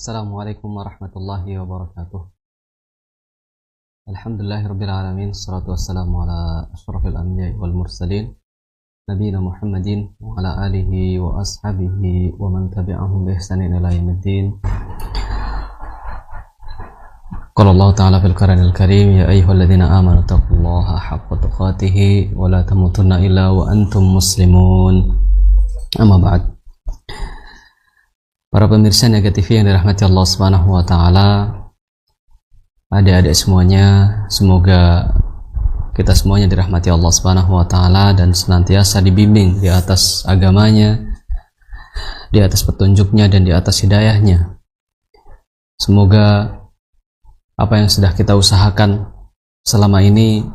Assalamualaikum warahmatullahi wabarakatuh. Alhamdulillahirabbil alamin, wassalatu wassalamu ala asyrafil anbiya'i wal mursalin nabiyina Muhammadin wa ala alihi wa ashabihi wa man tabi'ahum bi ihsanin ila yaumiddin. Qala Allah ta'ala fil Qur'anil Karim, ya ayyuhalladzina amanu taqullaha haqqa tuqatih wa la tamutunna illa wa antum muslimun. Amma ba'd. Para pemirsa Niaga TV yang dirahmati Allah Subhanahu wa taala, adik-adik semuanya, semoga kita semuanya dirahmati Allah Subhanahu wa taala dan senantiasa dibimbing di atas agamanya, di atas petunjuknya dan di atas hidayahnya. Semoga apa yang sudah kita usahakan selama ini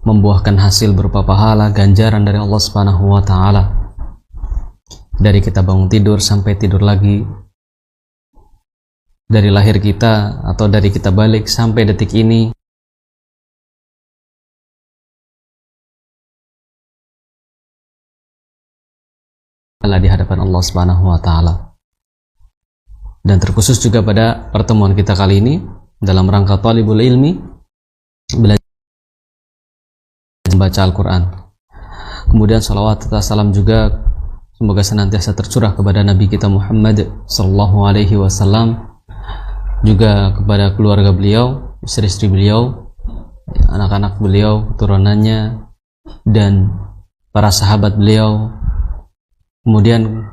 membuahkan hasil berupa pahala, ganjaran dari Allah Subhanahu wa taala. Dari kita bangun tidur sampai tidur lagi, dari lahir kita atau dari kita balik sampai detik ini, di hadapan Allah Subhanahu wa taala. Dan terkhusus juga pada pertemuan kita kali ini dalam rangka talibul ilmi, belajar membaca Al-Quran. Kemudian salawat serta salam juga semoga senantiasa tercurah kepada Nabi kita Muhammad sallallahu alaihi wasallam, juga kepada keluarga beliau, istri-istri beliau, anak-anak beliau, keturunannya, dan para sahabat beliau, kemudian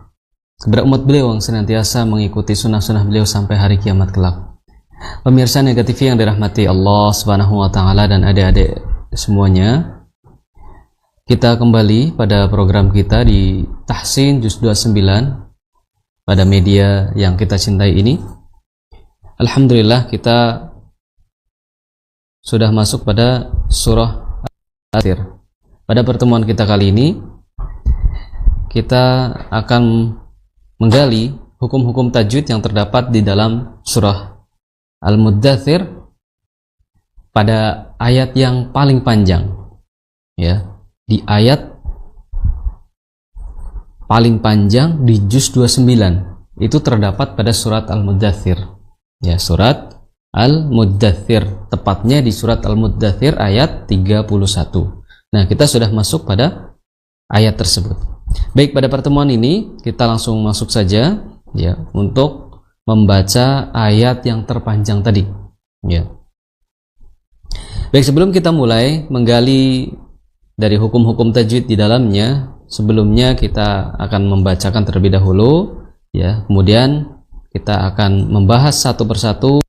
kepada umat beliau yang senantiasa mengikuti sunnah-sunnah beliau sampai hari kiamat kelak. Pemirsa Niaga TV yang dirahmati Allah Subhanahu wa taala dan adik-adik semuanya, kita kembali pada program kita di Tahsin Juz 29 pada media yang kita cintai ini. Alhamdulillah kita sudah masuk pada surah Al-Mudaththir. Pada pertemuan kita kali ini kita akan menggali hukum-hukum tajwid yang terdapat di dalam surah Al-Mudaththir pada ayat yang paling panjang, ya. Di ayat paling panjang di juz 29 itu terdapat pada surat Al-Mudaththir, ya, surat Al-Mudaththir, tepatnya di surat Al-Mudaththir ayat 31. Nah, kita sudah masuk pada ayat tersebut. Baik, pada pertemuan ini kita langsung masuk saja, ya, untuk membaca ayat yang terpanjang tadi, ya. Baik, sebelum kita mulai menggali dari hukum-hukum tajwid di dalamnya, sebelumnya kita akan membacakan terlebih dahulu, ya, kemudian kita akan membahas satu persatu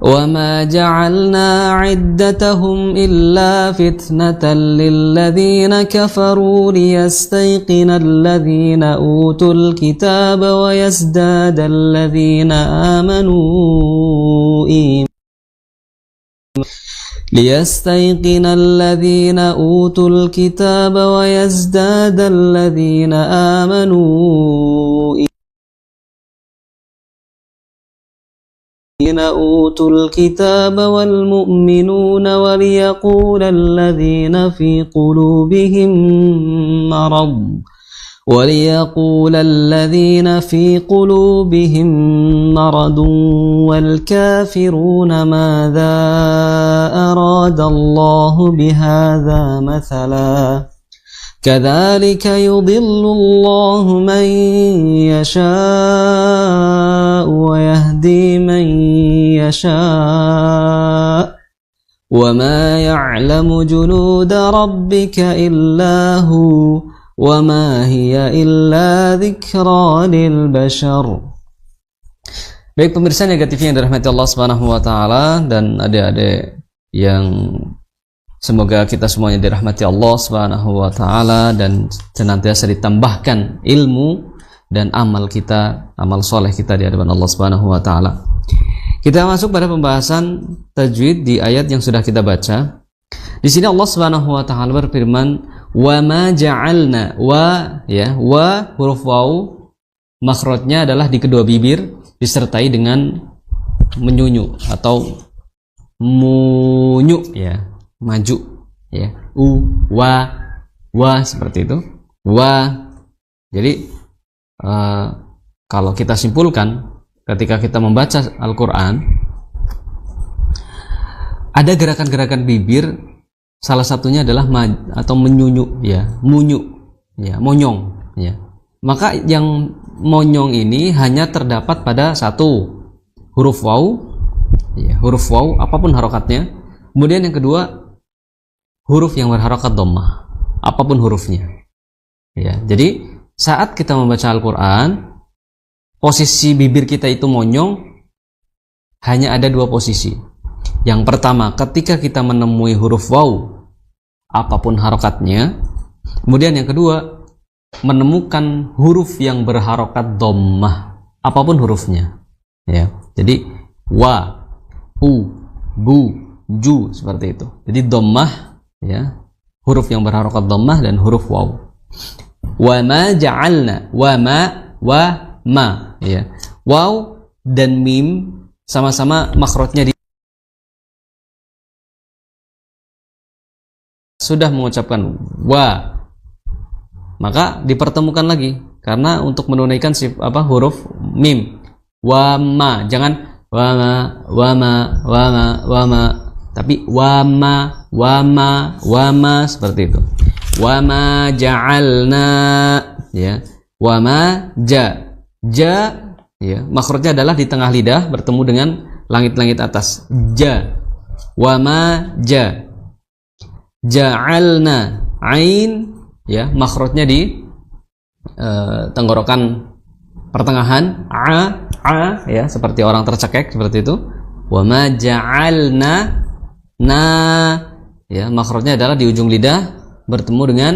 وَمَا جَعَلْنَا عِدَّتَهُمْ إِلَّا فِتْنَةً لِلَّذِينَ كَفَرُوا لِيَسْتَيْقِنَ الَّذِينَ أُوتُوا الْكِتَابَ وَيَزْدَادَ الَّذِينَ آمَنُوا أوتوا الكتاب والمؤمنون وليقول الذين في قلوبهم مرض والكافرون ماذا أراد الله بهذا مثلا كذلك يضل الله من يشاء ويهدي من يشاء وما يعلم جنود ربك إلا هو وما هي إلا ذكرى للبشر. Baik, pemirsa Niaga TV yang dirahmati Allah Subhanahu wa taala dan adik-adik yang semoga kita semuanya dirahmati Allah Subhanahu wa taala dan senantiasa ditambahkan ilmu dan amal kita, amal soleh kita di hadapan Allah Subhanahu wa taala. Kita masuk pada pembahasan tajwid di ayat yang sudah kita baca. Di sini Allah Subhanahu wa taala berfirman, Wa ma ja'alna, wa ya, wa huruf waw makhrajnya adalah di kedua bibir disertai dengan menyunyu atau munyu ya, maju ya. Wa seperti itu. Wa. Jadi kalau kita simpulkan ketika kita membaca Al-Qur'an ada gerakan-gerakan bibir, salah satunya adalah atau menyunyu ya, munyu ya, monyong ya. Maka yang monyong ini hanya terdapat pada satu huruf waw ya, huruf waw apapun harokatnya. Kemudian yang kedua huruf yang berharokat dhammah apapun hurufnya ya. Jadi saat kita membaca Al-Qur'an, posisi bibir kita itu monyong hanya ada dua posisi. Yang pertama, ketika kita menemui huruf waw apapun harokatnya. Kemudian yang kedua, menemukan huruf yang berharokat dhammah apapun hurufnya ya. Jadi wa, u, bu, ju seperti itu. Jadi dhammah ya, huruf yang berharokat dhammah dan huruf waw. Wa ma ja'alna, wa ma ya. Waw dan mim sama-sama makhrajnya sudah mengucapkan wa, maka dipertemukan lagi karena untuk menunaikan huruf mim. Wa ma, jangan wa ma, tapi wa ma seperti itu. Wa ma ja'alna ya. Wa ma ja ya, makhrajnya adalah di tengah lidah bertemu dengan langit-langit atas. Ja. Wa ma ja. Ja'alna ain ya, makhrajnya di tenggorokan pertengahan. A ya, seperti orang tercekek seperti itu. Wa ma ja'alna na ya, makhrajnya adalah di ujung lidah bertemu dengan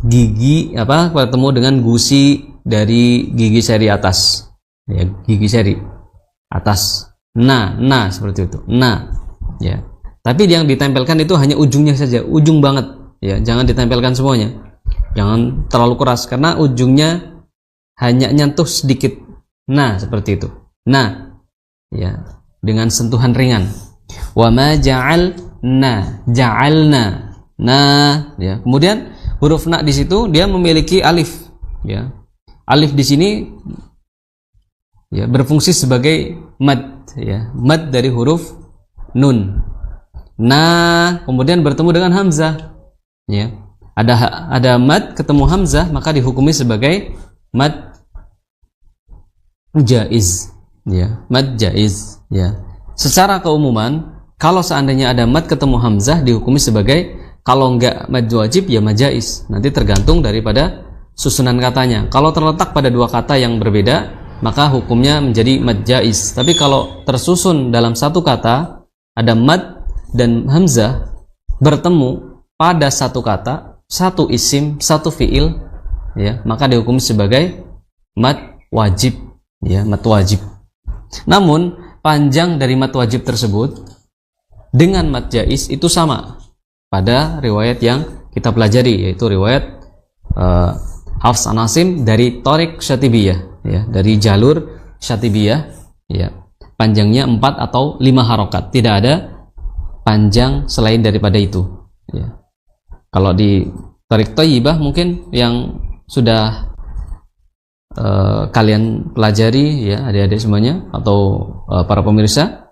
gigi bertemu dengan gusi dari gigi seri atas ya, gigi seri atas. Na seperti itu. Na ya. Tapi yang ditempelkan itu hanya ujungnya saja, ujung banget ya, jangan ditempelkan semuanya. Jangan terlalu keras karena ujungnya hanya nyentuh sedikit. Nah, seperti itu. Nah, ya, dengan sentuhan ringan. Wa ma ja'alna, ja'alna. Nah, ya. Kemudian huruf na di situ dia memiliki alif, ya. Alif di sini ya berfungsi sebagai mad, ya. Mad dari huruf nun. Nah, kemudian bertemu dengan hamzah, ya. Ada mad ketemu hamzah, maka dihukumi sebagai mad jaiz, ya. Mad jaiz, ya. Secara keumuman, kalau seandainya ada mad ketemu hamzah dihukumi sebagai, kalau enggak mad wajib ya mad jaiz. Nanti tergantung daripada susunan katanya. Kalau terletak pada dua kata yang berbeda, maka hukumnya menjadi mad jaiz. Tapi kalau tersusun dalam satu kata, ada mad dan hamzah bertemu pada satu kata, satu isim, satu fiil, ya, maka dihukumi sebagai mad wajib, ya, mad wajib. Namun panjang dari mad wajib tersebut dengan mad jaiz itu sama pada riwayat yang kita pelajari, yaitu riwayat Hafs an Asim dari Thariq Syatibiyah, ya, dari jalur Syatibiyah, ya, panjangnya 4 atau 5 harokat, tidak ada panjang selain daripada itu, ya. Kalau di Thariq Thayyibah mungkin yang sudah kalian pelajari, ya, adik-adik semuanya atau para pemirsa,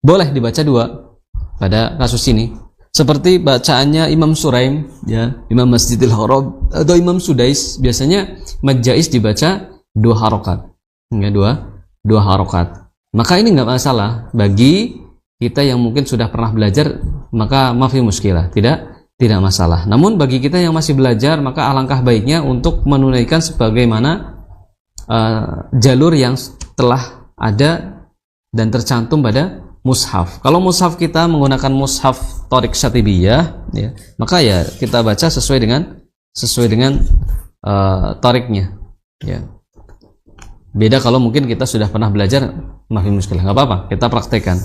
boleh dibaca 2 pada kasus ini, seperti bacaannya Imam Suraim, ya, Imam Masjidil Haram atau Imam Sudais. Biasanya mad jaiz dibaca 2 harokat, ya, 2 harokat. Maka ini nggak masalah bagi kita yang mungkin sudah pernah belajar, maka mafi muskilah, tidak masalah. Namun bagi kita yang masih belajar, maka alangkah baiknya untuk menunaikan sebagaimana jalur yang telah ada dan tercantum pada mushaf. Kalau mushaf kita menggunakan mushaf Thariq Syatibiyah, ya, maka ya kita baca sesuai dengan Thariqnya, ya. Beda kalau mungkin kita sudah pernah belajar, mafi muskilah, nggak apa-apa, kita praktekkan.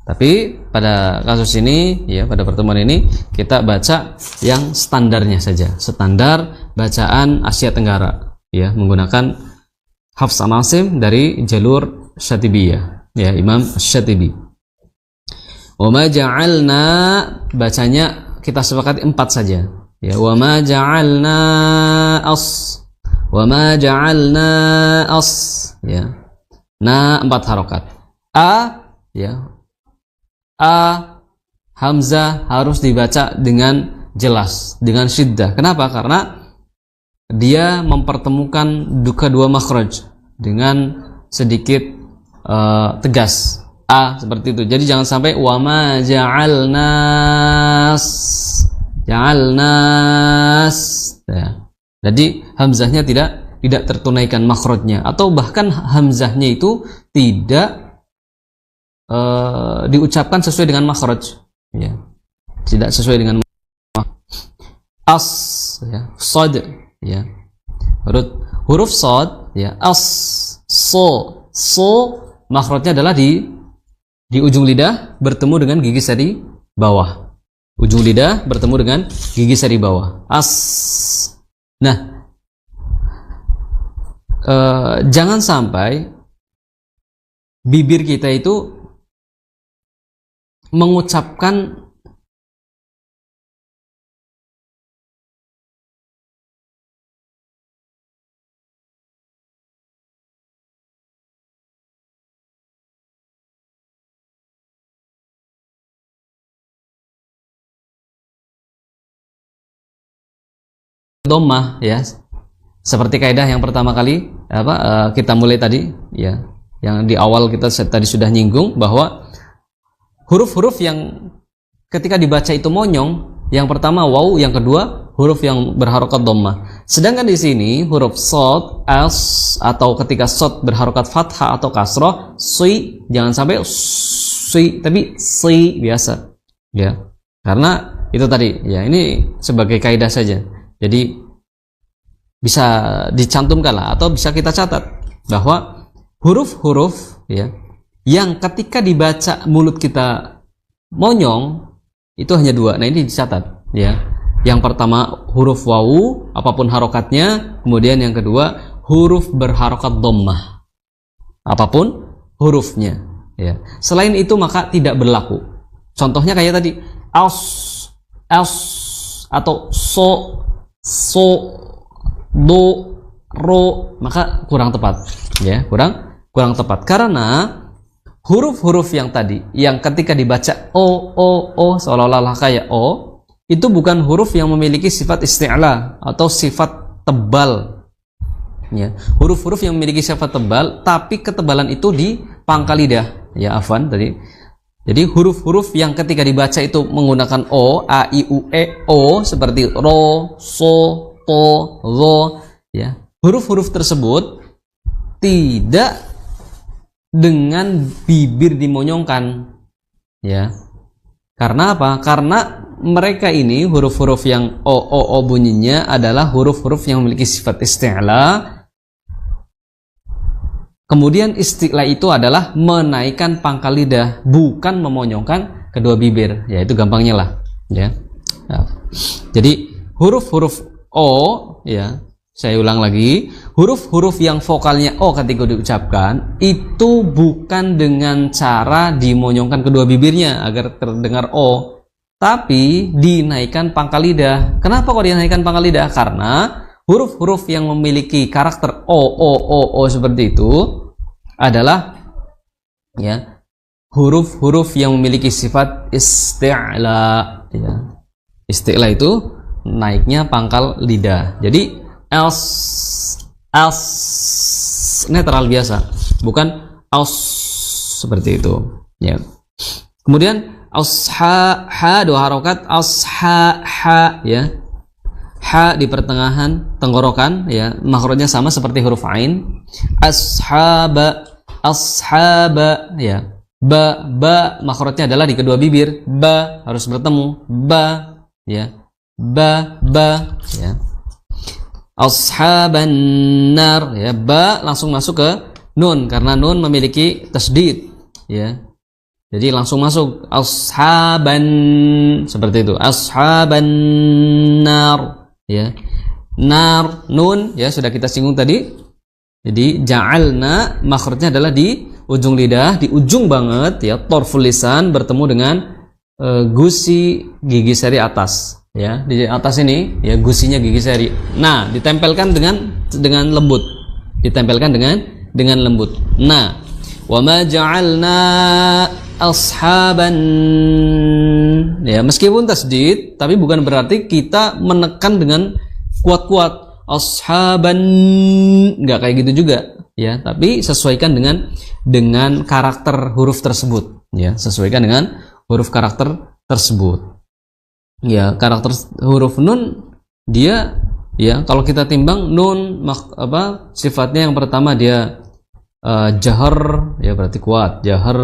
Tapi pada kasus ini, ya pada pertemuan ini kita baca yang standarnya saja, standar bacaan Asia Tenggara, ya menggunakan Hafs an Asim dari jalur Syatibiyah, ya Imam Syatibi. Wa ma ja'alna, bacanya kita sepakati 4 saja, ya wa ma ja'alna wa ma ja'alna ya na 4 harokat. Ya Hamzah harus dibaca dengan jelas, dengan syiddah. Kenapa? Karena dia mempertemukan kedua makhraj dengan sedikit tegas. Seperti itu. Jadi jangan sampai wa ma ja'alnas ya. Jadi hamzahnya tidak tertunaikan makhrajnya, atau bahkan hamzahnya itu tidak diucapkan sesuai dengan makhraj, ya. Tidak sesuai dengan ya, sad, ya. Huruf sad, ya, so makhrajnya adalah di ujung lidah bertemu dengan gigi sari bawah. Ujung lidah bertemu dengan gigi sari bawah. Nah, jangan sampai bibir kita itu mengucapkan dhammah, ya. Seperti kaidah yang pertama kali kita mulai tadi, ya. Yang di awal kita tadi sudah nyinggung bahwa huruf-huruf yang ketika dibaca itu monyong, yang pertama waw, yang kedua huruf yang berharokat dhammah. Sedangkan di sini huruf shad, atau ketika shad berharokat fathah atau kasrah, jangan sampai tapi biasa, ya. Karena itu tadi, ya, ini sebagai kaidah saja. Jadi bisa dicantumkan lah, atau bisa kita catat bahwa huruf-huruf, ya, yang ketika dibaca mulut kita monyong itu hanya 2. Nah, ini dicatat, ya. Yang pertama huruf wawu apapun harokatnya, kemudian yang kedua huruf berharokat dhammah apapun hurufnya, ya. Selain itu maka tidak berlaku. Contohnya kayak tadi atau do, ro, maka kurang tepat, ya, kurang tepat, karena huruf-huruf yang tadi, yang ketika dibaca o seolah-olah kayak o, itu bukan huruf yang memiliki sifat isti'la atau sifat tebal, ya. Huruf-huruf yang memiliki sifat tebal tapi ketebalan itu di pangkal lidah, ya, afwan tadi. Jadi huruf-huruf yang ketika dibaca itu menggunakan o, a, i, u, e, o, seperti ro, so, to, zo, ya. Huruf-huruf tersebut tidak dengan bibir dimonyongkan, ya. Karena apa? Karena mereka ini huruf-huruf yang o bunyinya adalah huruf-huruf yang memiliki sifat isti'la. Kemudian isti'la itu adalah menaikkan pangkal lidah, bukan memonyongkan kedua bibir. Ya, itu gampangnya lah, ya. Nah, jadi huruf-huruf o, ya, saya ulang lagi, huruf-huruf yang vokalnya o ketika diucapkan itu bukan dengan cara dimonyongkan kedua bibirnya agar terdengar o, tapi dinaikkan pangkal lidah. Kenapa kok dinaikkan pangkal lidah? Karena huruf-huruf yang memiliki karakter o seperti itu adalah, ya, huruf-huruf yang memiliki sifat isti'la, ya. Isti'la itu naiknya pangkal lidah. Jadi netral biasa, bukan seperti itu, ya. Kemudian ha 2 harokat, ya. Ha di pertengahan tenggorokan, ya, makhrajnya sama seperti huruf ain. Ashaba, ya. Ba makhrajnya adalah di kedua bibir, ba harus bertemu, ya. Ya. Ashaban nar, ya, ba langsung masuk ke nun karena nun memiliki tasdid, ya. Jadi langsung masuk ashaban, seperti itu, ashaban nar, ya. Nar, nun, ya sudah kita singgung tadi. Jadi ja'alna makhrajnya adalah di ujung lidah, di ujung banget, ya, torful lisan bertemu dengan gusi gigi seri atas, ya, di atas ini, ya, gusinya gigi seri. Nah, ditempelkan dengan lembut, ditempelkan dengan lembut. Nah, wa ma ja'alna ashaban, ya, meskipun tasdid tapi bukan berarti kita menekan dengan kuat-kuat ashaban, enggak kayak gitu juga, ya, tapi sesuaikan dengan karakter huruf tersebut, ya, sesuaikan dengan huruf karakter tersebut, ya. Karakter huruf nun dia, ya, kalau kita timbang nun sifatnya yang pertama dia jahar, ya, berarti kuat, jahar.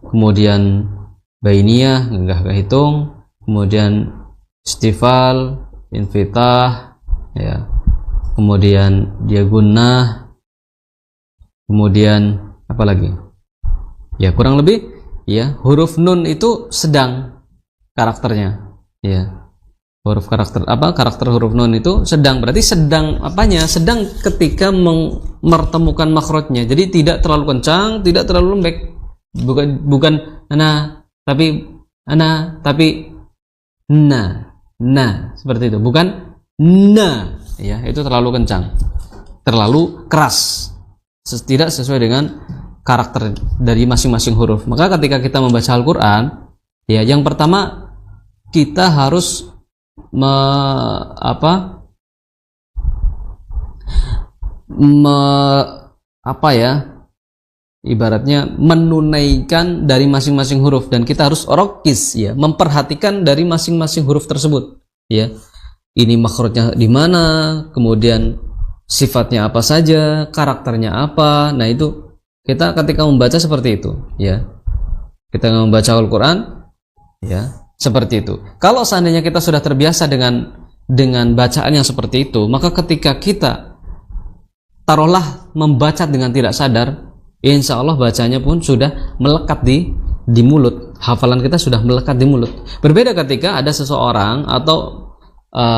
Kemudian bainiyah, enggak kehitung. Kemudian istifal, infitah, ya. Kemudian dia gunnah. Kemudian apa lagi? Ya, kurang lebih, ya, huruf nun itu sedang karakternya, ya. Karakter huruf nun itu sedang, berarti sedang apanya? Sedang ketika mempertemukan makhrajnya. Jadi tidak terlalu kencang, tidak terlalu lembek. Bukan ana tapi na, seperti itu. Bukan na, ya, itu terlalu kencang, terlalu keras, tidak sesuai dengan karakter dari masing-masing huruf. Maka ketika kita membaca Al-Qur'an, ya, yang pertama kita harus ibaratnya menunaikan dari masing-masing huruf, dan kita harus rokis, ya, memperhatikan dari masing-masing huruf tersebut, ya. Ini makhrajnya di mana, kemudian sifatnya apa saja, karakternya apa. Nah, itu kita ketika membaca seperti itu, ya. Kita membaca Al-Qur'an, ya, seperti itu. Kalau seandainya kita sudah terbiasa dengan bacaan yang seperti itu, maka ketika kita taruhlah membaca dengan tidak sadar, insya Allah bacanya pun sudah melekat di mulut. Hafalan kita sudah melekat di mulut. Berbeda ketika ada seseorang atau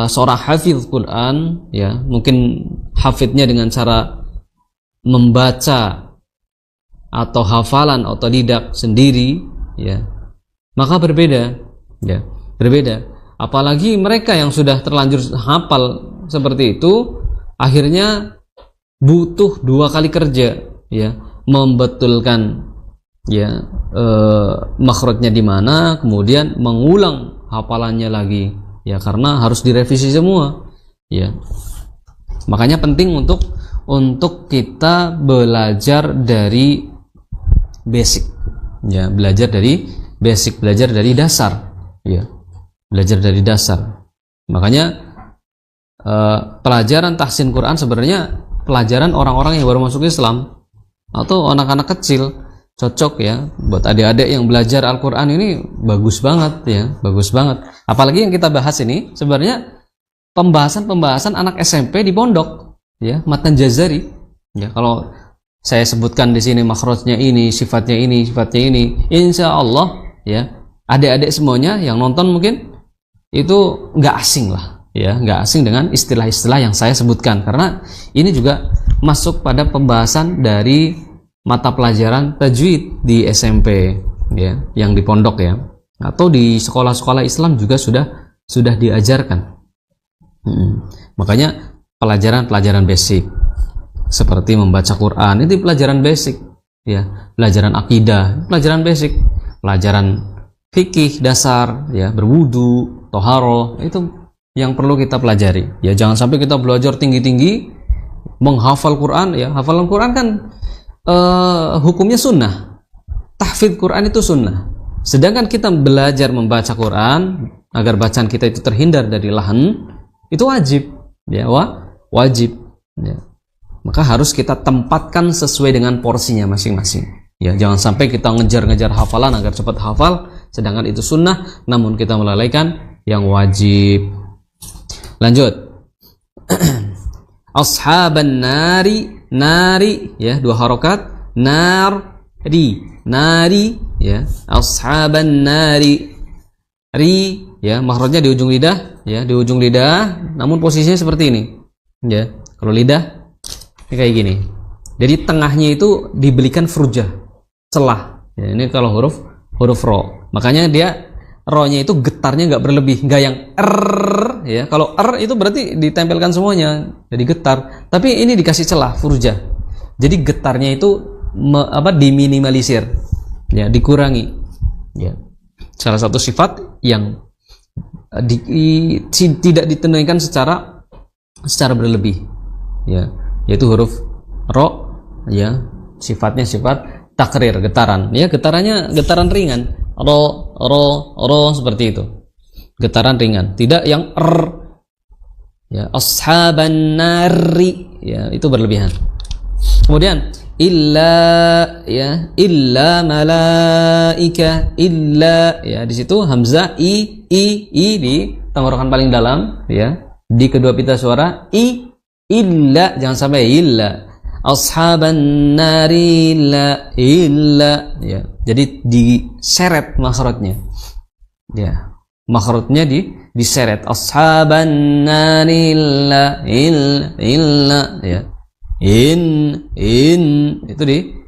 seorang hafiz Quran, ya, mungkin hafidnya dengan cara membaca atau hafalan otodidak sendiri, ya, maka berbeda, ya, berbeda. Apalagi mereka yang sudah terlanjur hafal seperti itu, akhirnya butuh 2 kali kerja, ya, membetulkan, ya, makhrajnya di mana, kemudian mengulang hafalannya lagi, ya, karena harus direvisi semua, ya. Makanya penting untuk kita belajar dari basic, ya, belajar dari basic, belajar dari dasar, ya, belajar dari dasar. Makanya pelajaran tahsin Quran sebenarnya pelajaran orang-orang yang baru masuk Islam atau anak-anak kecil, cocok, ya, buat adik-adik yang belajar Al-Quran ini bagus banget, ya, bagus banget. Apalagi yang kita bahas ini sebenarnya pembahasan anak SMP di pondok, ya, matan jazari, ya. Kalau saya sebutkan di sini makhrajnya ini, sifatnya ini, sifatnya ini, insya Allah, ya, adik-adik semuanya yang nonton mungkin itu nggak asing lah, ya, nggak asing dengan istilah-istilah yang saya sebutkan, karena ini juga masuk pada pembahasan dari mata pelajaran tajwid di SMP, ya, yang di pondok, ya, atau di sekolah-sekolah Islam juga sudah diajarkan. Makanya pelajaran basic seperti membaca Quran itu pelajaran basic, ya, pelajaran akidah pelajaran basic, pelajaran fikih dasar, ya, berwudu, toharoh, itu yang perlu kita pelajari, ya. Jangan sampai kita belajar tinggi-tinggi menghafal Quran, ya. Hafalan Quran kan hukumnya sunnah, tahfidz Quran itu sunnah. Sedangkan kita belajar membaca Quran agar bacaan kita itu terhindar dari lahan, itu wajib, ya, wajib, ya. Maka harus kita tempatkan sesuai dengan porsinya masing-masing, ya. Jangan sampai kita ngejar-ngejar hafalan agar cepat hafal, sedangkan itu sunnah, namun kita melalaikan yang wajib. Lanjut. Ashaban nari, ya, 2 harokat, nar, nari, ya, ashaban nari, ri, ya, makhrajnya di ujung lidah, ya, di ujung lidah, namun posisinya seperti ini, ya. Kalau lidah ini kayak gini, jadi tengahnya itu diberikan furjah, celah, ya, ini kalau huruf ro, makanya dia ro-nya itu getarnya nggak berlebih, nggak yang ya. Kalau itu berarti ditempelkan semuanya, jadi getar, tapi ini dikasih celah, furjah, jadi getarnya itu diminimalisir, ya, dikurangi, ya. Salah satu sifat yang tidak ditunaikan secara berlebih, ya, yaitu huruf ro, ya, sifatnya sifat takrir, getaran, ya, getaran ringan, ro seperti itu, getaran ringan, tidak yang ya, ashaban nari, ya, itu berlebihan. Kemudian illa, ya, illa malaika, illa, ya, di situ hamzah i di tenggorokan paling dalam, ya, di kedua pita suara illa, jangan sampai illa, ashaban nari illa, ya, jadi diseret makhrajnya, ya, makhrajnya diseret, ashaban nari illa, ya, in itu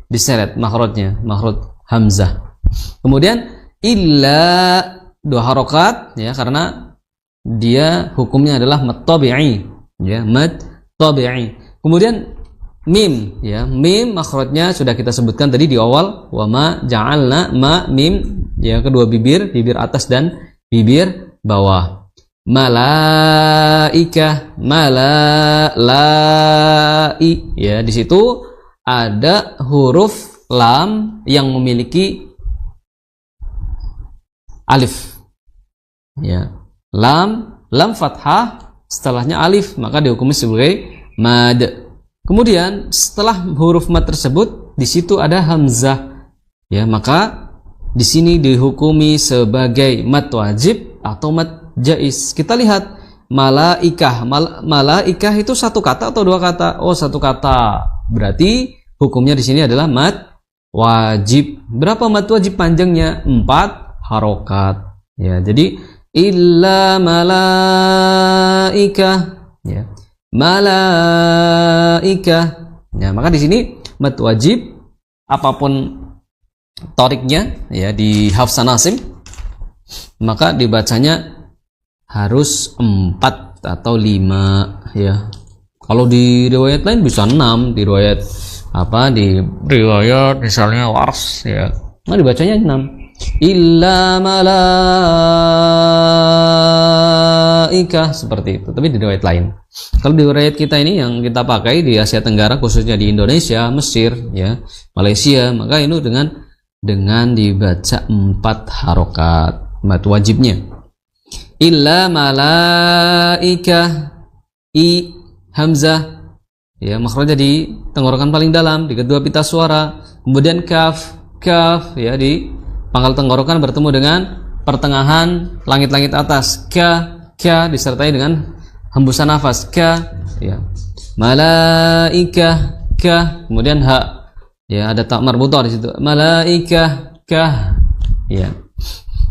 diseret makhrajnya, makhraj hamzah. Kemudian illa dua harokat, ya, karena dia hukumnya adalah mad tabi'i, ya, mad tabi'i. Kemudian mim, ya, mim makhrajnya sudah kita sebutkan tadi di awal, wa ma ja'alna, ma mim, ya, kedua bibir atas dan bibir bawah. Malaika, malai, ya, di situ ada huruf lam yang memiliki alif, ya, lam fathah, setelahnya alif, maka dihukumi sebagai mad. Kemudian setelah huruf mad tersebut di situ ada hamzah, ya, maka di sini dihukumi sebagai mad wajib atau mad jaiz. Kita lihat malaikah, malaikah itu satu kata atau dua kata? Oh, satu kata. Berarti hukumnya di sini adalah mad wajib. Berapa mad wajib panjangnya? 4 harokat. Ya, jadi illa malaikah, ya, malaikah. Ya, maka di sini mad wajib apapun toriknya, ya, di Hafs Asim, maka dibacanya harus 4 atau 5, ya. Kalau di riwayat lain bisa 6, di riwayat misalnya Wars, ya, nah dibacanya 6. Illa malaikah, seperti itu. Tapi di riwayat lain. Kalau di riwayat kita ini yang kita pakai di Asia Tenggara, khususnya di Indonesia, Mesir, ya, Malaysia, maka ini dengan dibaca 4 harokat mad wajibnya. Illa malaika, i hamzah, ya, makhrajnya di tenggorokan paling dalam di kedua pita suara. Kemudian kaf, ya, di pangkal tenggorokan bertemu dengan pertengahan langit-langit atas, ka disertai dengan hembusan nafas, ya, malaika, kemudian ha, ya, ada tak marbutah di situ, malaika, ya.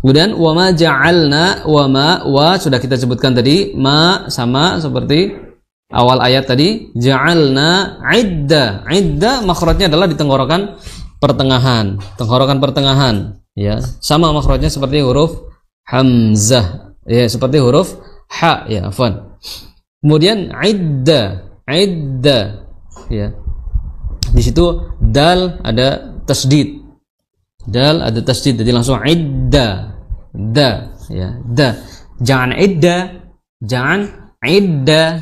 Kemudian wa ma ja'alna, wa sudah kita sebutkan tadi, ma sama seperti awal ayat tadi, ja'alna idda makhrajnya adalah di tenggorokan pertengahan, ya, sama makhrajnya seperti huruf hamzah, ya, seperti huruf ha, ya, afwan. Kemudian idda, ya, di situ dal ada tasdid, jadi langsung idda, ya, jangan idda.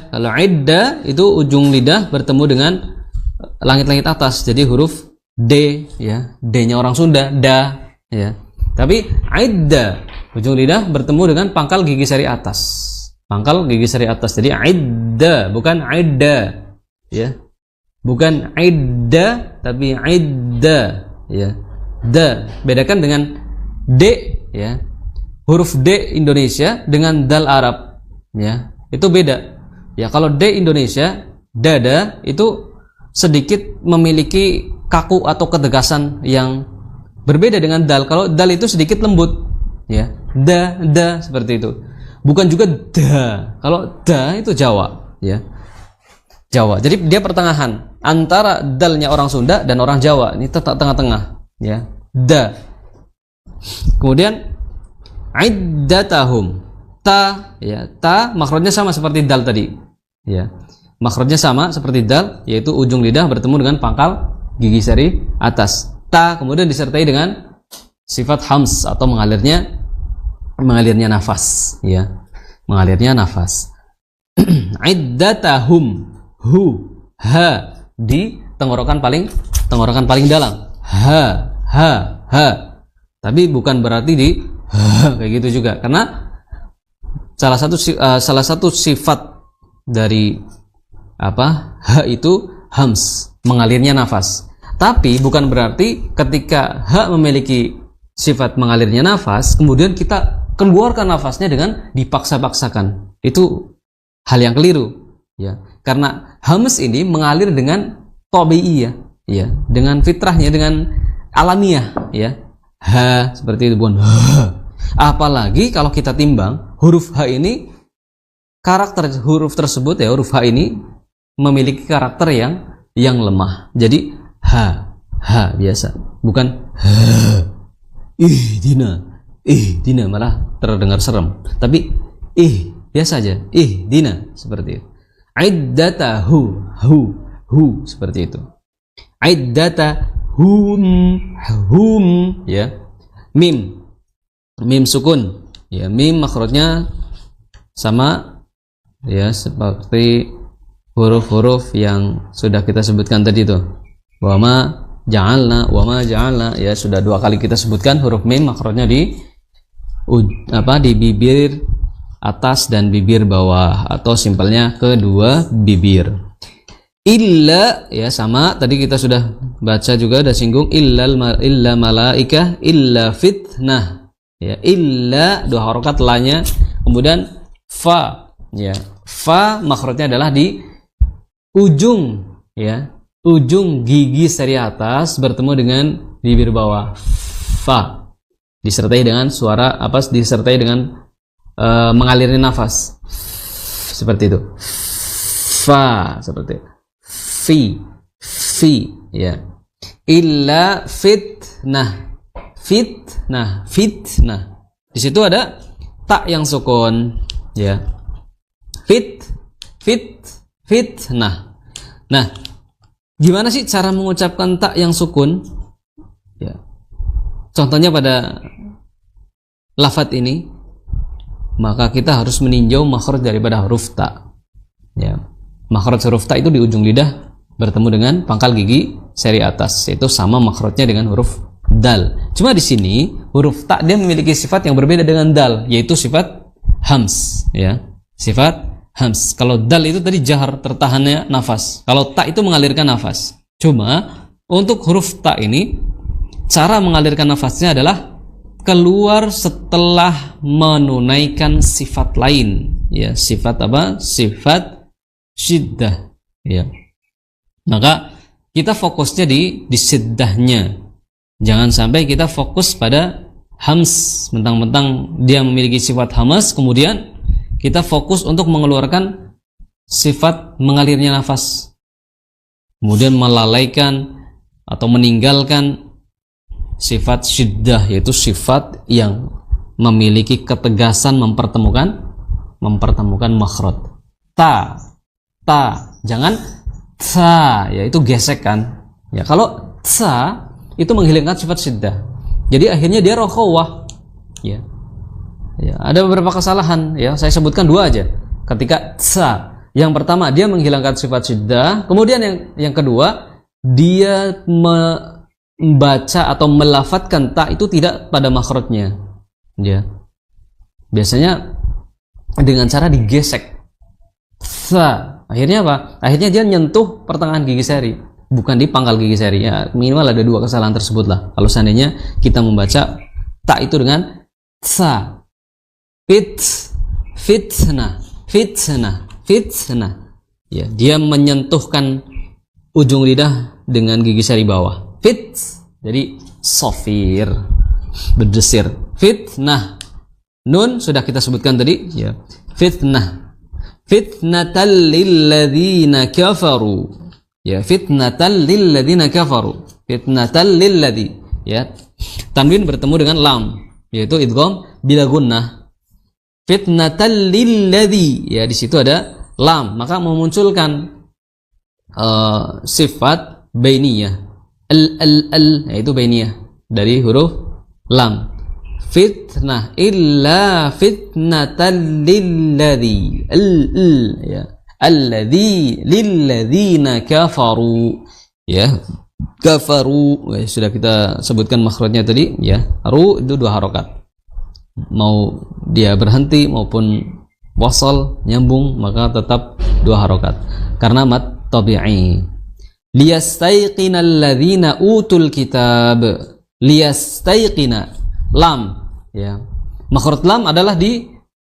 Kalau idda itu ujung lidah bertemu dengan langit-langit atas, jadi huruf d, ya, d-nya orang Sunda, da, ya. Tapi idda ujung lidah bertemu dengan pangkal gigi sari atas, jadi idda, bukan idda, ya, bukan idda tapi idda, ya. Da, bedakan dengan d, ya, huruf d Indonesia dengan dal Arab, ya, itu beda, ya. Kalau d Indonesia, dada, itu sedikit memiliki kaku atau ketegasan yang berbeda dengan dal. Kalau dal itu sedikit lembut, ya, da seperti itu. Bukan juga da. Kalau da itu Jawa, ya, Jawa. Jadi dia pertengahan antara dalnya orang Sunda dan orang Jawa. Ini tengah-tengah, ya, da. Kemudian iddatahum, ta, ya, ta makhrajnya sama seperti dal tadi, ya. Makhrajnya sama seperti dal, yaitu ujung lidah bertemu dengan pangkal gigi seri atas. Ta kemudian disertai dengan sifat hams atau mengalirnya nafas, ya. Mengalirnya nafas. Iddatahum, hu, ha di tenggorokan paling dalam. Ha. Tapi bukan berarti di ha, kayak gitu juga. Karena salah satu sifat dari ha itu hams, mengalirnya nafas. Tapi bukan berarti ketika ha memiliki sifat mengalirnya nafas kemudian kita keluarkan nafasnya dengan dipaksa-paksakan. Itu hal yang keliru, ya. Karena hams ini mengalir dengan tabi'i, ya, dengan fitrahnya, dengan alamiah, ya. Ha seperti itu, bukan ha. Apalagi kalau kita timbang huruf ha ini, karakter huruf tersebut, ya, huruf ha ini memiliki karakter yang lemah. Jadi ha biasa, bukan ha dina malah terdengar serem. Tapi biasa aja, dina seperti itu. Iddatahu, hu seperti itu. Iddatahum, ya. Mim sukun, ya, mim makhrajnya sama, ya, seperti huruf-huruf yang sudah kita sebutkan tadi itu. Wa ma ja'alna, ya, sudah 2 kali kita sebutkan huruf mim makhrajnya di bibir atas dan bibir bawah, atau simpelnya kedua bibir. Illa, ya, sama tadi kita sudah baca juga, sudah singgung, illa malaikah, illa fitnah, ya, illa 2 harokat lanya, kemudian fa, ya, fa makhrajnya adalah di ujung, ya, ujung gigi seri atas bertemu dengan bibir bawah, fa, disertai dengan suara disertai dengan mengalirnya nafas seperti itu, fa, seperti itu. Fi, ya. Illa fitnah. Di situ ada tak yang sukun, ya. Fitnah. Nah, gimana sih cara mengucapkan tak yang sukun? Ya. Contohnya pada lafadz ini, maka kita harus meninjau makhraj daripada huruf ta. Ya. Makhraj huruf ta itu di ujung lidah bertemu dengan pangkal gigi seri atas, yaitu sama makhrajnya dengan huruf dal. Cuma di sini huruf ta dia memiliki sifat yang berbeda dengan dal, yaitu sifat hams, ya. Sifat hams. Kalau dal itu tadi jahar, tertahannya nafas. Kalau ta itu mengalirkan nafas. Cuma untuk huruf ta ini cara mengalirkan nafasnya adalah keluar setelah menunaikan sifat lain, ya. Sifat apa? Sifat syiddah, ya. Maka kita fokusnya di syiddahnya. Jangan sampai kita fokus pada hams, mentang-mentang dia memiliki sifat hamas, kemudian kita fokus untuk mengeluarkan sifat mengalirnya nafas, kemudian melalaikan atau meninggalkan sifat syiddah, yaitu sifat yang memiliki ketegasan mempertemukan makhraj. Ta, jangan ta, ya, itu gesek kan, ya. Kalau ta itu menghilangkan sifat syiddah, jadi akhirnya dia rokhawah, ya. Ya, ada beberapa kesalahan, ya, saya sebutkan 2 aja. Ketika ta, yang pertama dia menghilangkan sifat syiddah, kemudian yang kedua dia membaca atau melafadzkan ta itu tidak pada makhrajnya, ya. Biasanya dengan cara digesek. Ta, akhirnya apa? Akhirnya dia nyentuh pertengahan gigi seri, bukan di pangkal gigi seri, ya. Minimal ada 2 kesalahan tersebut lah kalau seandainya kita membaca ta itu dengan ta. Fitnah, ya, dia menyentuhkan ujung lidah dengan gigi seri bawah. Fit, jadi sofir, berdesir. Fitnah, nun sudah kita sebutkan tadi, ya. Fitnah, fitnatal lilladzina kafaru, ya. Fitnatal lilladzina kafaru, fitnatal lilladzi, ya. Tanwin bertemu dengan lam, yaitu idgham bila gunnah. Fitnatal lilladzi, ya, di situ ada lam, maka memunculkan sifat bainiyah, yaitu bainiyah dari huruf lam. Fitnah illa fitnatal lilladzi, ya, alladzi lilladzina kafaru, ya. Kafaru, sudah kita sebutkan makhrajnya tadi, ya. Ru itu 2 harokat, mau dia berhenti maupun wasal nyambung maka tetap 2 harokat karena mat tabi'i. Liyastayqina alladzina utul kitab, liyastayqina, lam, ya. Makhraj lam adalah di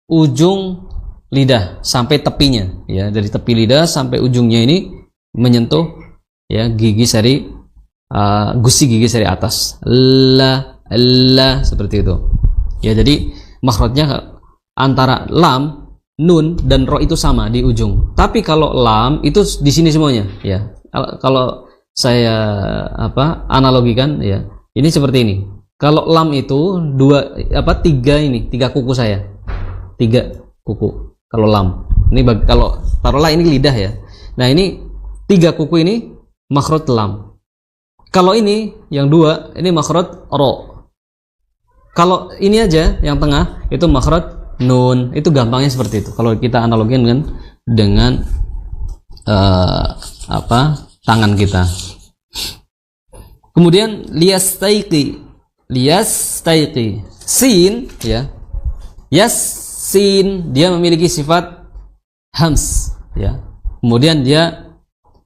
ujung lidah sampai tepinya, ya, dari tepi lidah sampai ujungnya ini menyentuh, ya, gigi seri gusi gigi seri atas, la seperti itu, ya. Jadi makhrajnya antara lam, nun dan ro itu sama di ujung. Tapi kalau lam itu di sini semuanya, ya. Kalau saya analogikan, ya, ini seperti ini. Kalau lam itu 3 kuku saya, 3 kuku. Kalau lam ini kalau taruhlah ini lidah, ya. Nah, ini 3 kuku ini makhraj lam. Kalau ini yang 2 ini makhraj ro. Kalau ini aja yang tengah itu makhraj nun. Itu gampangnya seperti itu. Kalau kita analogikan dengan tangan kita. Kemudian liyastaiqi, sin, ya. Sin dia memiliki sifat hams, ya. Kemudian dia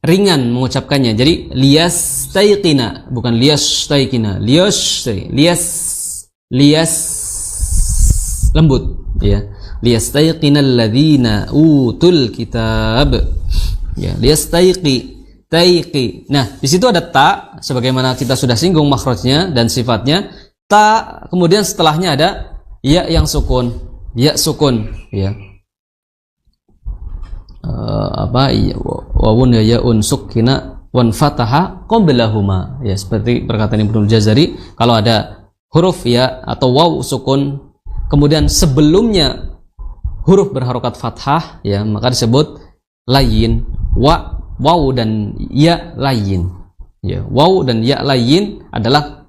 ringan mengucapkannya. Jadi liyastaiqina, bukan liyastaiqina. Liyas lembut, ya. Liyastaiqinal ladzina utul kitab, ya. Liyastaiqi, taiqi. Nah, di situ ada ta, sebagaimana kita sudah singgung makhrajnya dan sifatnya. Ta, kemudian setelahnya ada ya yang sukun, ya sukun, ya. Wawun ya unsukina wan fataha qablahuma, ya, seperti perkataan Ibnu Jazari, kalau ada huruf ya atau waw sukun kemudian sebelumnya huruf berharokat fathah, ya, maka disebut layin. Waw dan ya layin, ya. Waw dan ya layin adalah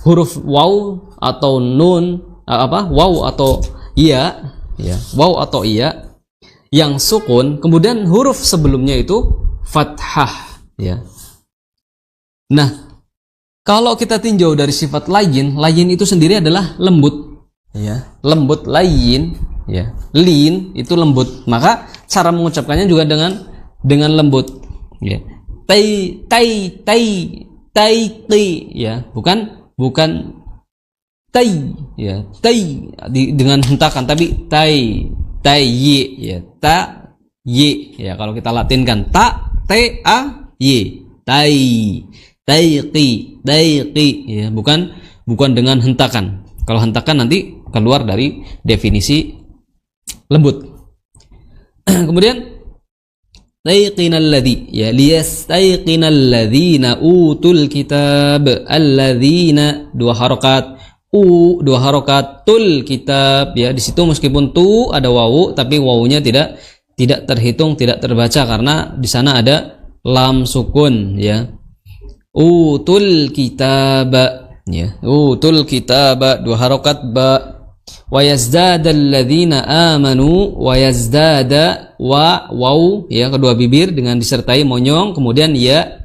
huruf waw atau nun, waw atau iya, ya, waw atau iya yang sukun, kemudian huruf sebelumnya itu fathah, ya. Nah, kalau kita tinjau dari sifat layin itu sendiri adalah lembut, ya. Lembut, layin, ya. Lin itu lembut, maka cara mengucapkannya juga dengan lembut, ya. Tai, ya, bukan tai, ya. Tai dengan hentakan, tapi tai, ya, ta y, ya. Kalau kita latinkan ta, t a y, taiqi, ya, bukan dengan hentakan. Kalau hentakan nanti keluar dari definisi lembut. Kemudian taiqinal ladzi, ya, liyastaiqinal ladzina utul kitab, alladzina 2 harokat, 2 harokat, tul kitab, ya. Di situ meskipun tu ada wawu, tapi wawunya tidak terhitung, tidak terbaca karena di sana ada lam sukun, ya. Utul kitab, ya. Utul kitab 2 harokat ba. Wa yazdadal ladzina amanu, wa yazdada, waw, ya, kedua bibir dengan disertai monyong, kemudian ya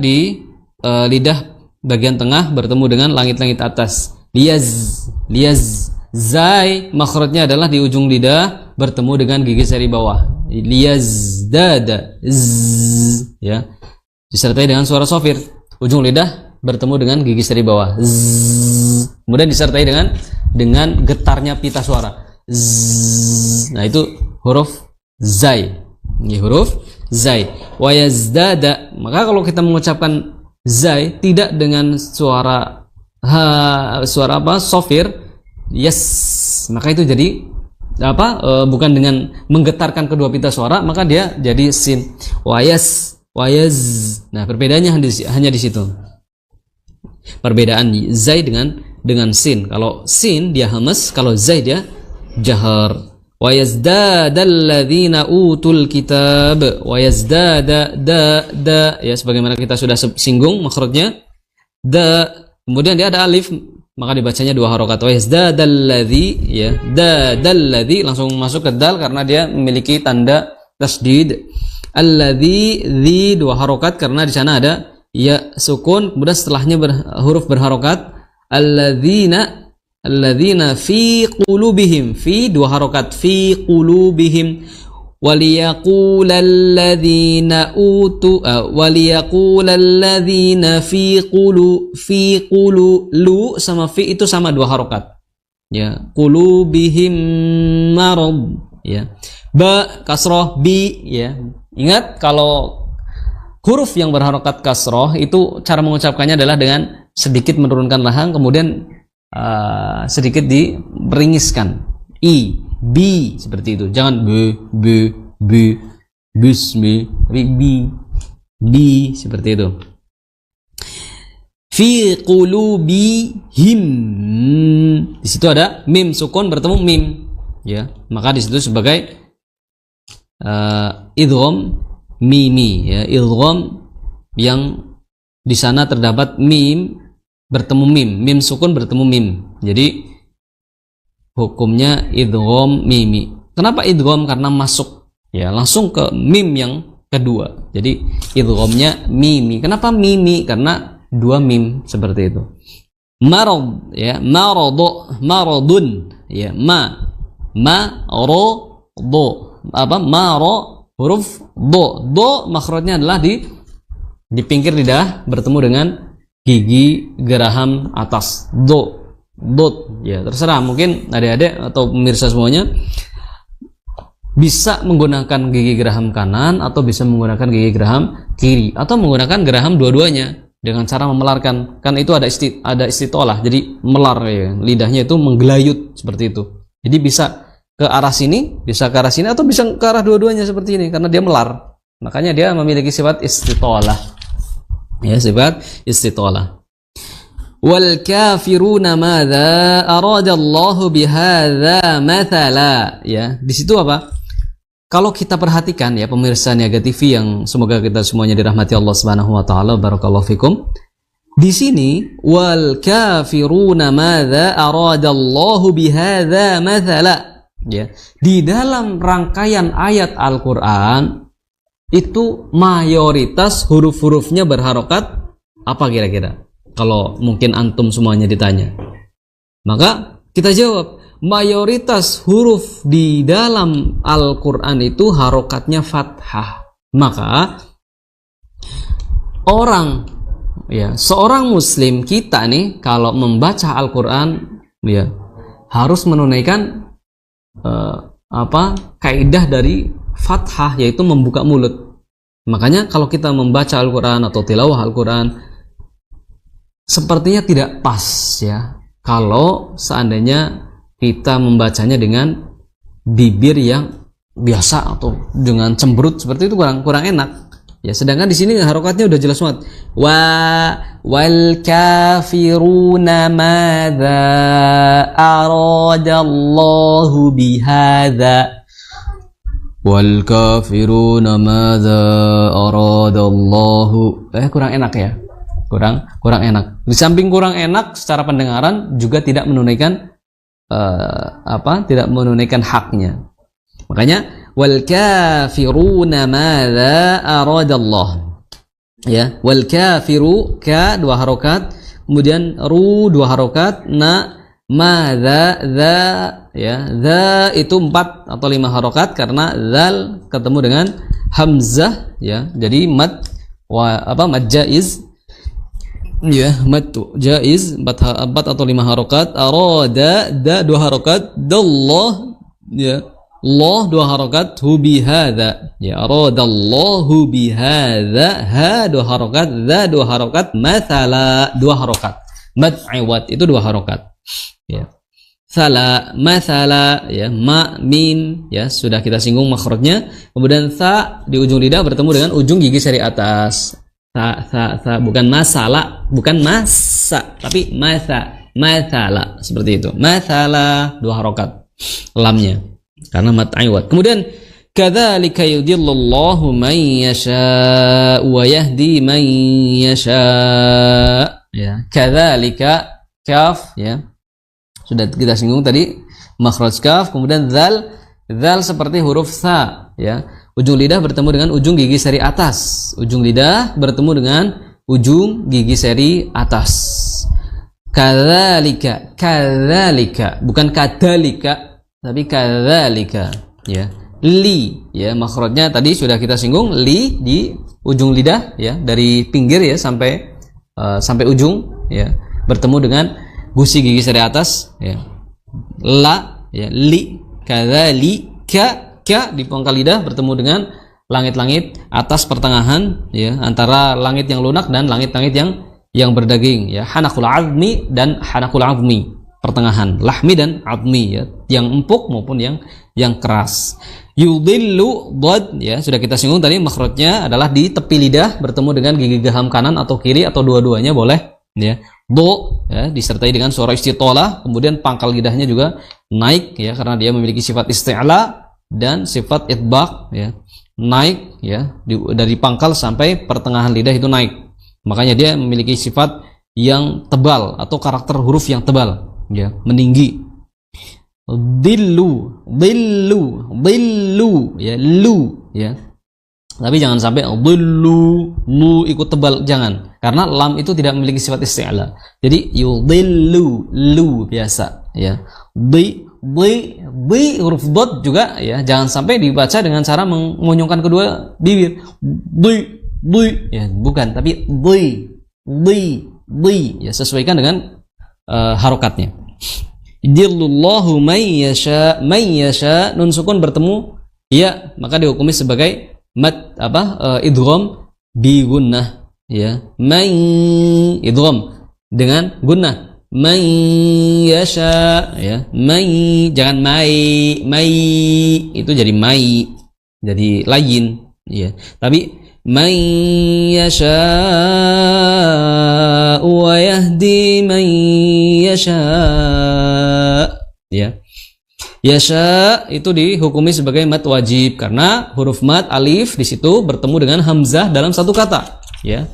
di lidah bagian tengah bertemu dengan langit-langit atas. Liyaz, zai makhrajnya adalah di ujung lidah bertemu dengan gigi seri bawah. Liyazdada, ya, disertai dengan suara sofir. Ujung lidah bertemu dengan gigi seri bawah. Kemudian disertai dengan getarnya pita suara. Nah, itu huruf zai. ya, huruf zai. Wa yazdada, maka kalau kita mengucapkan zai tidak dengan suara suara apa? Sofir, yes, maka itu jadi apa? Bukan dengan menggetarkan kedua pita suara, maka dia jadi sin. Wa yas, nah perbedaannya hanya di situ. Perbedaan zai dengan sin. Kalau sin dia hamas, kalau zai dia jahar. Wa yazdadalladzina utul kitab, wa yazdada da ya, sebagaimana kita sudah singgung makhrajnya da, kemudian dia ada alif, maka dibacanya dua harokat. Wa yazdadalladzi, ya, dalladzi langsung masuk ke dal karena dia memiliki tanda tasdid. Alladzi, dzi dua harokat karena di sana ada ya sukun, kemudian setelahnya huruf berharokat. Alladzina fi qulubihim, fi dua harokat, fi qulubihim. Waliyaqulalladzina fi lu sama fi itu sama dua harokat, ya, qulubihim marad, ya, ba kasroh bi, ya. Ingat kalau huruf yang berharokat kasroh itu cara mengucapkannya adalah dengan sedikit menurunkan lahang, kemudian sedikit diberingiskan i, bi, seperti itu. Jangan bismi, tapi bi seperti itu. Fi qulubihim, di situ ada mim sukun bertemu mim, ya, maka di situ sebagai idgham mimi, ya, idgham yang di sana terdapat mim bertemu mim sukun bertemu mim, jadi hukumnya idgham mimi. Kenapa idgham? Karena masuk, ya, langsung ke mim yang kedua, jadi idghamnya mimi. Kenapa mimi? Karena dua mim seperti itu. Marad, ya, maradun, ya, marado, apa, maro huruf do makhrajnya adalah di pinggir lidah bertemu dengan gigi geraham atas, dot, ya, terserah, mungkin adik-adik atau pemirsa semuanya bisa menggunakan gigi geraham kanan atau bisa menggunakan gigi geraham kiri atau menggunakan geraham dua-duanya dengan cara memelarkan, kan itu ada istitolah, jadi melar, ya, lidahnya itu menggelayut seperti itu, jadi bisa ke arah sini, bisa ke arah sini, atau bisa ke arah dua-duanya seperti ini karena dia melar, makanya dia memiliki sifat istitolah, ya, sifat istitolah. Wal kafiruna madza aradallahu bihadza mathala, ya, di situ apa? Kalau kita perhatikan, ya, pemirsa Niaga TV yang semoga kita semuanya dirahmati Allah Subhanahu wa taala, barakallahu fikum. Di sini wal kafiruna madza aradallahu bihadza mathala, ya, di dalam rangkaian ayat Al-Qur'an itu mayoritas huruf-hurufnya berharokat apa kira-kira? Kalau mungkin antum semuanya ditanya, maka kita jawab mayoritas huruf di dalam Al-Quran itu harokatnya fathah. Maka seorang muslim kita nih kalau membaca Al-Quran, ya, harus menunaikan kaidah dari fathah, yaitu membuka mulut. Makanya kalau kita membaca Al-Quran atau tilawah Al-Quran, sepertinya tidak pas, ya, kalau seandainya kita membacanya dengan bibir yang biasa atau dengan cemberut seperti itu, kurang enak, ya. Sedangkan di sini harokatnya udah jelas banget. Wal kafiruna madza aradallahu bihadza. Wal kafiruna madza aradallahu. Kurang enak, ya. Kurang enak. Di samping kurang enak secara pendengaran, juga tidak menunaikan tidak menunaikan haknya. Makanya wal kafiruna madza aradallah, ya, wal kafiru, ka dua harokat, kemudian ru dua harokat, na madza, dza, ya, dza itu 4 atau 5 harokat karena zal ketemu dengan hamzah, ya, jadi mad jaiz, ya, mad jaiz 4 atau 5 harokat. Arada, da 2 harokat, dallah, ya, Allah dua harokat, hu bihadza. Ya, aradallahu bihadza, ha dua harokat, dza dua harokat, mathala dua harokat. Mad iwad itu dua harokat. Ya. Sala, mathala, ya, ma, min, ya, sudah kita singgung makhrajnya. Kemudian sa di ujung lidah bertemu dengan ujung gigi seri atas. Sa, bukan masala, bukan masa, tapi mathala, seperti itu. Mathala dua harokat lamnya karena mat iwad. Kemudian kadzalika yudhillullahu man yasha wa yahdi man yasha. Ya, kadzalika kaf, ya. Sudah kita singgung tadi makhraj kaf, kemudian zal seperti huruf sa, ya. Ujung lidah bertemu dengan ujung gigi seri atas. Ujung lidah bertemu dengan ujung gigi seri atas. Kadzalika, bukan kadzalika, tapi kadzalika, ya. Li, ya, makhrajnya tadi sudah kita singgung, li di ujung lidah, ya, dari pinggir, ya, sampai ujung, ya, bertemu dengan gusi gigi seri atas, ya. La, ya, li, kadzalika, ka di pangkal lidah bertemu dengan langit-langit atas pertengahan, ya, antara langit yang lunak dan langit-langit yang berdaging, ya. Hanakul azmi dan hanakul azmi, pertengahan lahmi dan azmi, ya, yang empuk maupun yang keras. Yudillu dad, ya, sudah kita singgung tadi makhrajnya adalah di tepi lidah bertemu dengan gigi gaham kanan atau kiri atau dua-duanya boleh, ya. Do, ya, disertai dengan suara istitolah, kemudian pangkal lidahnya juga naik, ya, karena dia memiliki sifat isti'la dan sifat itbaq, ya, naik, ya, dari pangkal sampai pertengahan lidah itu naik. Makanya dia memiliki sifat yang tebal atau karakter huruf yang tebal, ya, meninggi. Dillu, ya, lu, ya. Tapi jangan sampai dillu, lu ikut tebal, jangan. Karena lam itu tidak memiliki sifat isti'la. Jadi yudillu, lu biasa, ya. Di huruf dot juga, ya, jangan sampai dibaca dengan cara mengunyungkan kedua bibir. Di, ya, bukan, tapi di, ya, sesuaikan dengan harokatnya. Yudhillullahu man yasha, nun sukun bertemu, ya, maka dihukumi sebagai mat idgham bi gunnah, ya. Man idgham dengan gunnah. Man yasha, ya, mai, jangan mai itu jadi mai, jadi lain, ya. Tapi man yasha wa yahdi man yasha, ya. Yasha itu dihukumi sebagai mat wajib karena huruf mat alif di situ bertemu dengan hamzah dalam satu kata, ya.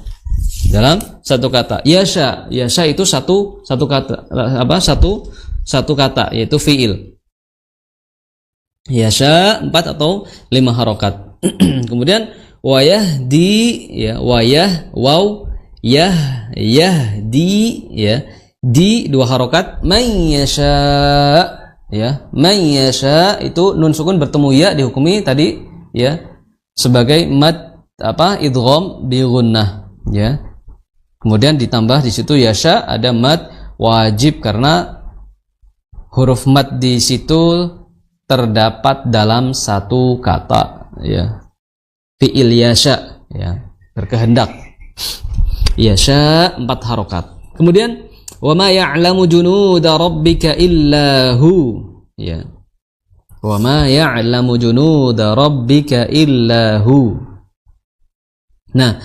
Dalam satu kata. Yasha itu satu kata, satu kata, yaitu fiil. Yasha 4 atau 5 harokat. Kemudian wayahdi, ya, waw yahdi, ya, di 2 harokat. Man yasha, ya, man yasha itu nun sukun bertemu ya dihukumi tadi, ya, sebagai mat idgham bi gunnah, ya. Kemudian ditambah di situ yasha ada mat wajib karena huruf mat di situ terdapat dalam satu kata, ya. Fi'il yasha, ya, berkehendak. Yasha 4 harokat. Kemudian wa ma ya'lamu junuda rabbika illa hu, ya. Wa ma ya'lamu junuda rabbika illa hu. Nah,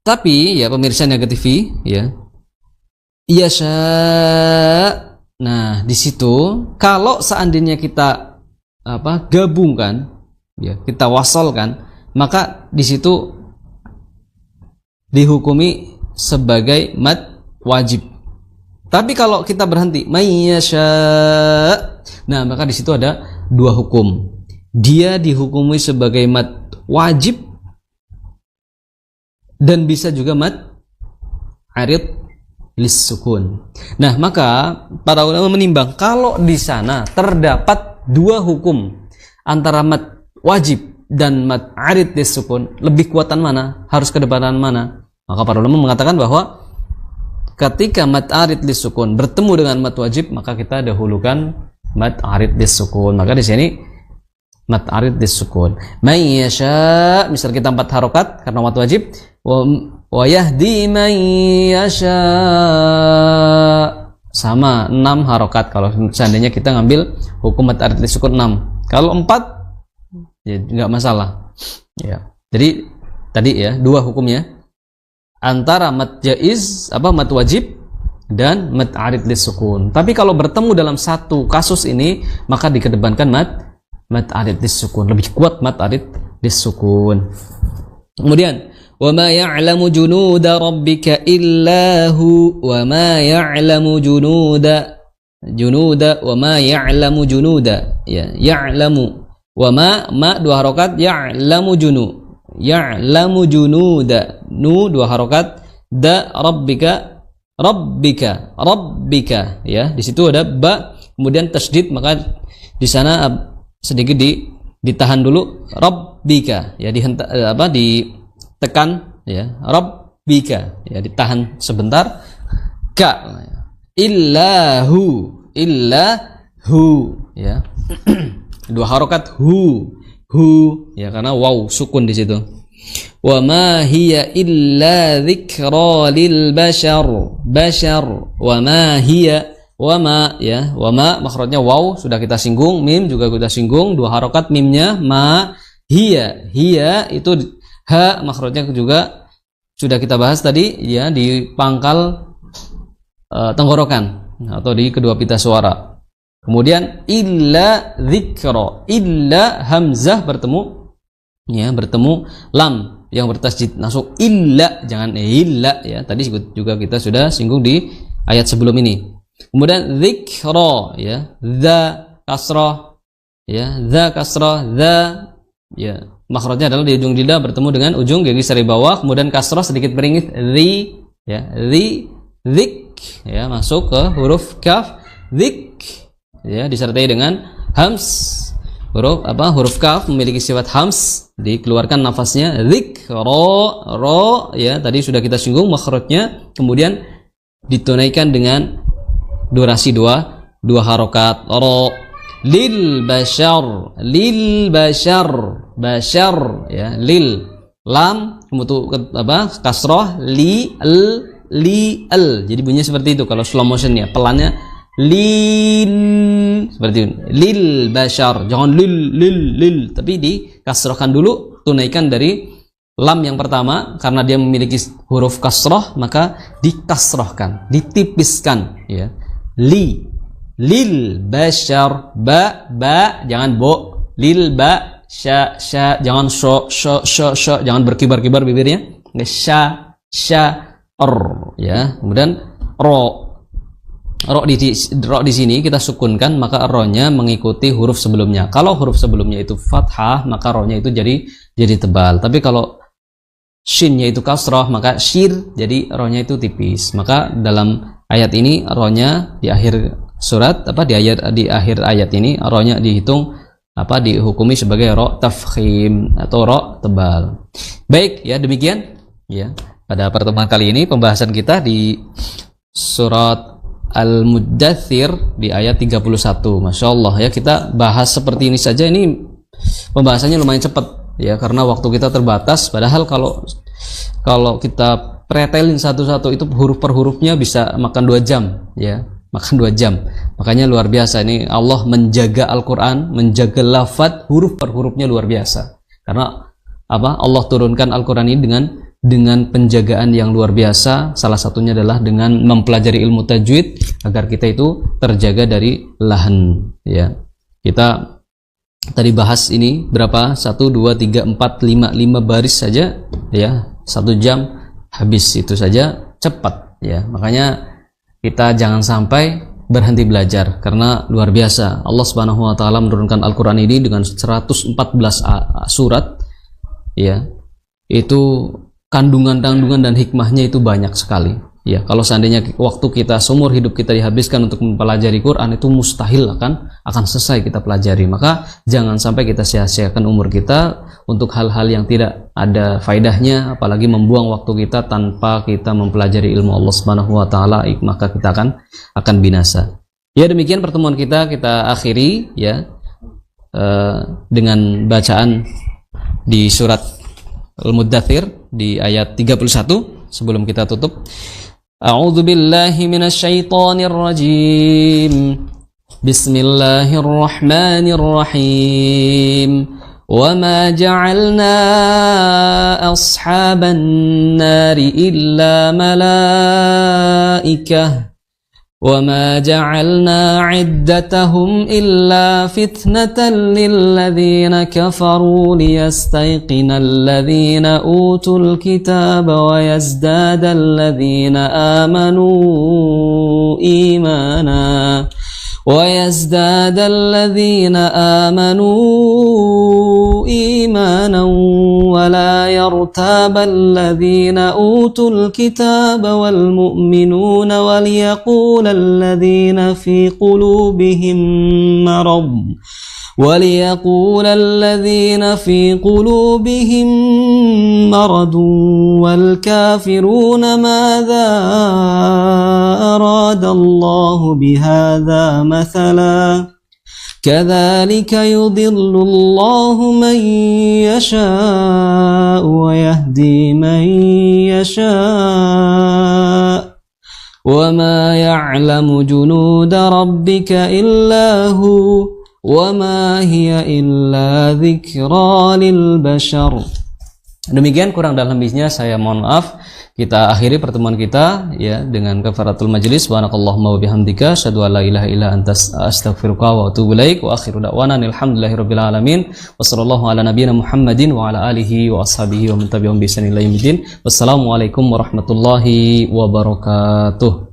tapi, ya, pemirsa Niaga TV, ya, yasha. Nah, di situ kalau seandainya kita gabungkan, ya, kita wasalkan, maka di situ dihukumi sebagai mat wajib. Tapi kalau kita berhenti mayyasha, nah, maka di situ ada 2 hukum. Dia dihukumi sebagai mat wajib dan bisa juga mat arid lis sukun. Nah, maka para ulama menimbang kalau di sana terdapat 2 hukum antara mat wajib dan mat arid lis sukun, lebih kuatan mana? Harus kedepanan mana? Maka para ulama mengatakan bahwa ketika mat arid lis sukun bertemu dengan mat wajib, maka kita dahulukan mat arid lis sukun. Maka di sini mad arid disukun. May yasha, misal kita 4 harokat karena mad wajib, wa yahdi may yasha, sama 6 harokat kalau seandainya kita ngambil hukum mad arid disukun 6. Kalau 4 ya nggak masalah ya. Jadi tadi ya 2 hukumnya antara mad jaiz mad wajib dan mad arid disukun. Tapi kalau bertemu dalam satu kasus ini maka dikedepankan mad arid disukun, lebih kuat mad arid disukun. Kemudian wa ma ya'lamu junuda rabbika illahu, wa ma ya'lamu junuda wa ma ya'lamu junuda ya, ya'lamu wa ma 2 harokat, ya'lamu junuda, nu 2 harokat, da rabbika ya, di situ ada ba kemudian tasydid, maka di sana sedikit ditahan dulu, rabbika ya, ditekan ya, rabbika ya, ditahan sebentar, ka illahu ya 2 harokat, hu ya, karena waw sukun di situ. Wa ma hiya illa dzikra lil bashar, wa ma hiya, wa ma ya, wa ma makhrajnya waw sudah kita singgung, mim juga kita singgung, 2 harokat mimnya, ma hiya itu ha makhrajnya juga sudah kita bahas tadi ya, di pangkal tenggorokan atau di kedua pita suara. Kemudian illa dzikra, illa hamzah bertemu lam yang bertasydid masuk, illa jangan illa ya, tadi juga kita sudah singgung di ayat sebelum ini. Kemudian dzikra ya, dza kasrah ya, ya, makhrajnya adalah di ujung lidah bertemu dengan ujung gigi seri bawah, kemudian kasrah sedikit beringis, ri ya, zik ya, masuk ke huruf kaf, zik ya, disertai dengan hams. Huruf kaf memiliki sifat hams, dikeluarkan nafasnya, ro ya, tadi sudah kita singgung makhrajnya, kemudian ditunaikan dengan durasi 2 harokat, ro, lil bashar ya, lil lam kemudian kasroh, li al, jadi bunyinya seperti itu kalau slow motionnya, pelannya lil, seperti itu, lil bashar, jangan lil, tapi dikasrohkan dulu, tunaikan dari lam yang pertama karena dia memiliki huruf kasroh maka dikasrohkan, ditipiskan ya, lil bashar, ba jangan bo, lil ba, sya jangan sho, jangan berkibar-kibar bibirnya, sya ya, kemudian ro di sini kita sukunkan, maka ro-nya mengikuti huruf sebelumnya. Kalau huruf sebelumnya itu fathah maka ro-nya itu jadi tebal, tapi kalau shin-nya itu kasrah maka shir, jadi ro-nya itu tipis. Maka dalam ayat ini ro-nya di akhir surat di akhir ayat ini ro-nya dihitung dihukumi sebagai ro tafkhim atau ro tebal. Baik ya, demikian ya pada pertemuan kali ini pembahasan kita di surat Al-Muddathir di ayat 31. Masya Allah ya, kita bahas seperti ini saja, ini pembahasannya lumayan cepat ya, karena waktu kita terbatas. Padahal kalau kita pretelin satu-satu itu huruf per hurufnya bisa makan 2 jam ya, makan 2 jam. Makanya luar biasa ini Allah menjaga Al-Quran, menjaga lafadz huruf per hurufnya luar biasa. Karena Allah turunkan Al-Quran ini dengan penjagaan yang luar biasa. Salah satunya adalah dengan mempelajari ilmu tajwid agar kita itu terjaga dari lahan ya. Kita tadi bahas ini berapa? 1, 2, 3, 4, 5 baris saja ya, 1 jam habis, itu saja cepat ya. Makanya kita jangan sampai berhenti belajar karena luar biasa. Allah Subhanahu wa taala menurunkan Al-Qur'an ini dengan 114 surat ya. Itu kandungan dan hikmahnya itu banyak sekali ya. Kalau seandainya waktu kita seumur hidup kita dihabiskan untuk mempelajari Quran, itu mustahil akan selesai kita pelajari. Maka jangan sampai kita sia-siakan umur kita untuk hal-hal yang tidak ada faedahnya, apalagi membuang waktu kita tanpa kita mempelajari ilmu Allah Subhanahu wa taala, maka kita akan binasa. Ya, demikian pertemuan kita akhiri ya. dengan bacaan di surat Al-Muddathir di ayat 31 sebelum kita tutup. A'udzu billahi minasyaitonir rajim. Bismillahirrahmanirrahim. وما جعلنا أصحاب النار إلا ملائكة وما جعلنا عدتهم إلا فتنة للذين كفروا ليستيقن الذين أوتوا الكتاب ويزداد الذين آمنوا إيمانا ولا يرتاب الذين أوتوا الكتاب والمؤمنون وليقول الذين في قلوبهم مرض والكافرون ماذا أراد الله بهذا مثلا كذلك يضل الله من يشاء ويهدي من يشاء وما يعلم جنود ربك إلا هو وما هي إلا ذكرى للبشر. Demikian kurang dan lebihnya saya mohon maaf. Kita akhiri pertemuan kita ya dengan kafaratul majlis. Subhanakallahumma wa bihamdika asyhadu an la ilaha illa anta astaghfiruka wa atubu ilaik wa akhiru da'wana alhamdulillahirabbil alamin wa sallallahu ala nabiyyina Muhammadin wa ala alihi wa ashabihi wa man tabi'ahum bi ihsan ila yaumil din. Wassalamualaikum warahmatullahi wabarakatuh.